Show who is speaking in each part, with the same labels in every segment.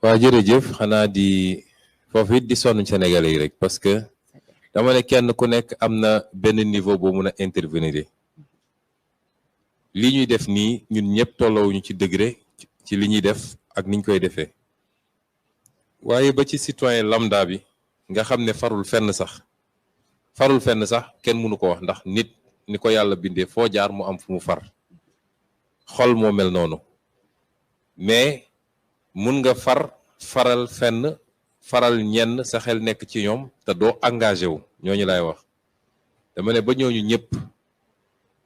Speaker 1: waa jërëjëf xanaa di foofu it di sonn Sénégalais yi rek parce que dama ne kenn ku nekk am na benn niveau boo mun a intervenir li ñuy def nii ñun ñëpp tolloowuñu ci degré ci li ñuy def ak niñ koy defee waaye ba ci citoyen lambda bi nga xam ne farul fenn sax kenn mënu ko wax ndax nit ni ko yàlla bindee foo jaar mu am fu mu far xol moo mel noonu mais mun nga faral fenn faral ñenn sa xel nekk ci ñoom te doo engagé wu ñooñu laay wax dama ne ba ñooñu ñëpp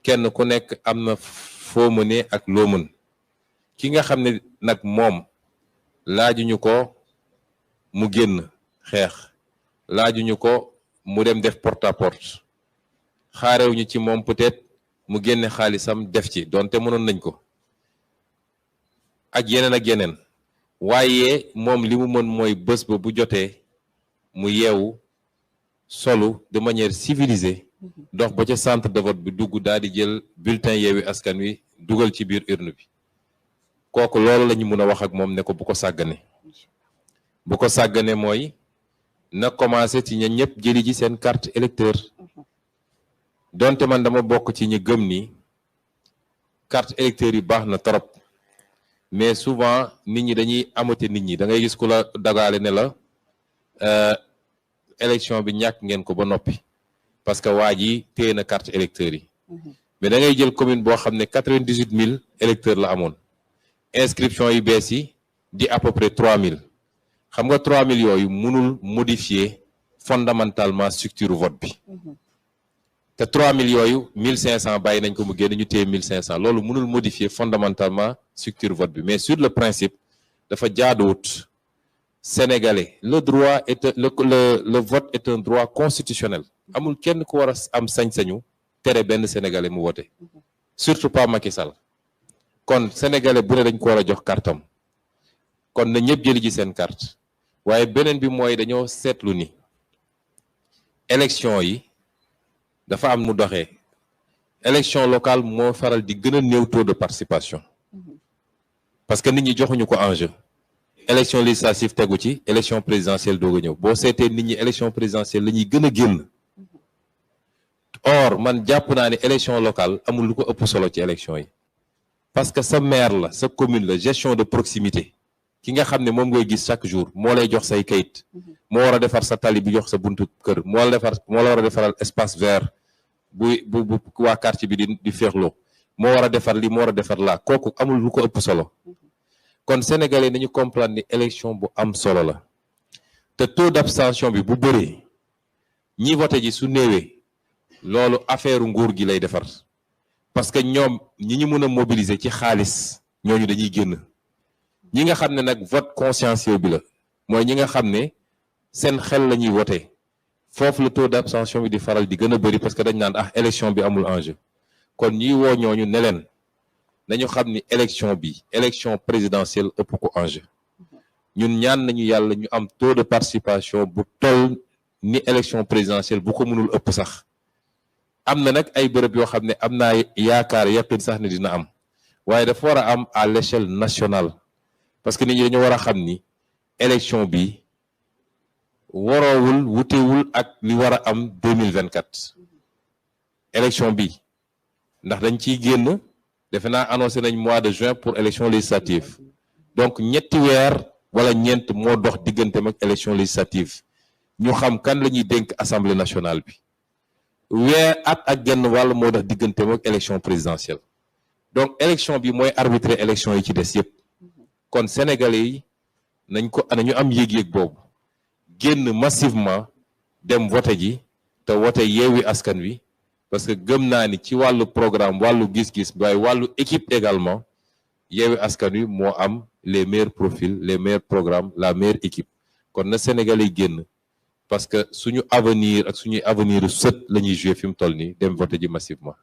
Speaker 1: kenn ku nekk am na foo mënee ak loo mën ki nga xam ne nag moom laajuñu ko mu génn xeex laajuñu ko mu dem def porte à porte xaarewuñu ci moom peut-être mu génne xaalisam def ci donte mënoon nañ ko ak yeneen waaye moom li mu mën mooy bés ba bu jotee mu yeewu solu de manière civilisée dox ba ca centre de vote bi dugg daal di jël bulletin Yewwi Askan Wi dugal ci biir urne bi kooku loolu la ñu mën a wax ak moom ne ko bu ko sàggane mooy na commencé ci ña ñëpp jëli ji seen carte électeur donte man dama bokk ci ñi gëm ni carte électeur yi baax na trop mais souvent nit ñi dañuy amate nit ñi da ngay gis ku la dagaale ne la élection bi ñàkk ngeen ko ba noppi parce que waa ji téye na carte électeur yi mais da ngay jël commune boo xam ne 98 000 électeurs la amoon inscription yi bees yi di à peu près 3000 xam nga 3000 yooyu mënul modifier fondamentalement structure vote bi te 3000 yooyu 1500 bàyyi nañ ko mu génn ñu téye 1500 loolu mënul modifier fondamentalement structure vote bi mais sur le principe dafa jaaduwut sénégalais le droit est le vote est un droit constitutionnel amul kenn ku war a am sañ-sañu tere benn sénégalais mu vote surtout pas Macky Sall kon sénégalais bu ne dañ ko war a jox kartam kon na ñëpp jëli ji seen carte waaye beneen bi mooy dañoo seetlu ni élection yi dafa am nu doxee élection locale moo faral di gën a néew taux de participation parce que nit ñi joxuñu ko enjeu élection législative tegu ci élection présidentielle doog a ñëw boo seetee nit ñi élection présidentielle la ñuy gën a génn or man jàpp naa ne élection locale amul lu ko ëpp solo ci élection yi parce que sa maire la sa commune la gestion de proximité ki nga xam ne moom ngay gis chaque jour moo lay jox say kayit moo war a defar sa tali bi jox sa buntu kër moo la war a defaral espace vert bu waa quartier bi di féexloo moo war a defar li moo war a defar laa kooku amul lu ko ëpp solo kon sénégalais nañu comprendre ni élection bu am solo la te taux d'abstention bi bu bëree ñi voté ji su néewee loolu affaire nguur gi lay defar parce que ñoom ñi ñu mën a mobiliser ci xaalis ñooñu dañuy génn ñi nga xam ne nag vote consciencieux bi la mooy ñi nga xam ne seen xel la ñuy voté foofu la taux d'abstention bi di faral di gën a bëri parce que dañ naan élection bi amul enjeu kon ñiy woo ñooñu ne leen nañu xam ni élection présidentielle ëpp ko enjeu ñun ñaan nañu yàlla ñu am taux de participation bu toll ni élection présidentielle bu ko mënul ëpp sax am na nag ay bërëb yoo xam ne am naa yaakaar yaqin sax ne dina am waaye dafa war a am à l'échelle nationale parce que nit ñi dañu war a xam ni élection bi waroowul wutewul ak li war a am 2024 élection bi ndax dañ ciy génn defe naa annoncé nañ mois de juin pour élection législative donc ñetti weer wala ñeent moo dox digganteem ak élection législative ñu xam kan la ñuy dénk assemblée nationale bi weer ak genn wàll moo dox digganteem ak élection présidentielle donc élection bi mooy arbitrer élection yi ci des yëpp kon sénégalais yi nañu am yéeg-yéeg boobu génn massivement dem vote ji te wote Yewwi Askan Wi parce que gëm naa ni ci wàllu programme wàllu gis-gis waaye wàllu équipe également Yewwi Askan Wi moo am les meilleurs profils les meilleurs programmes la meilleure équipe kon na sénégalais yi génn parce que suñu avenir ak suñuy avenir sët la ñuy jouer fi mu toll nii dem vote ji massivement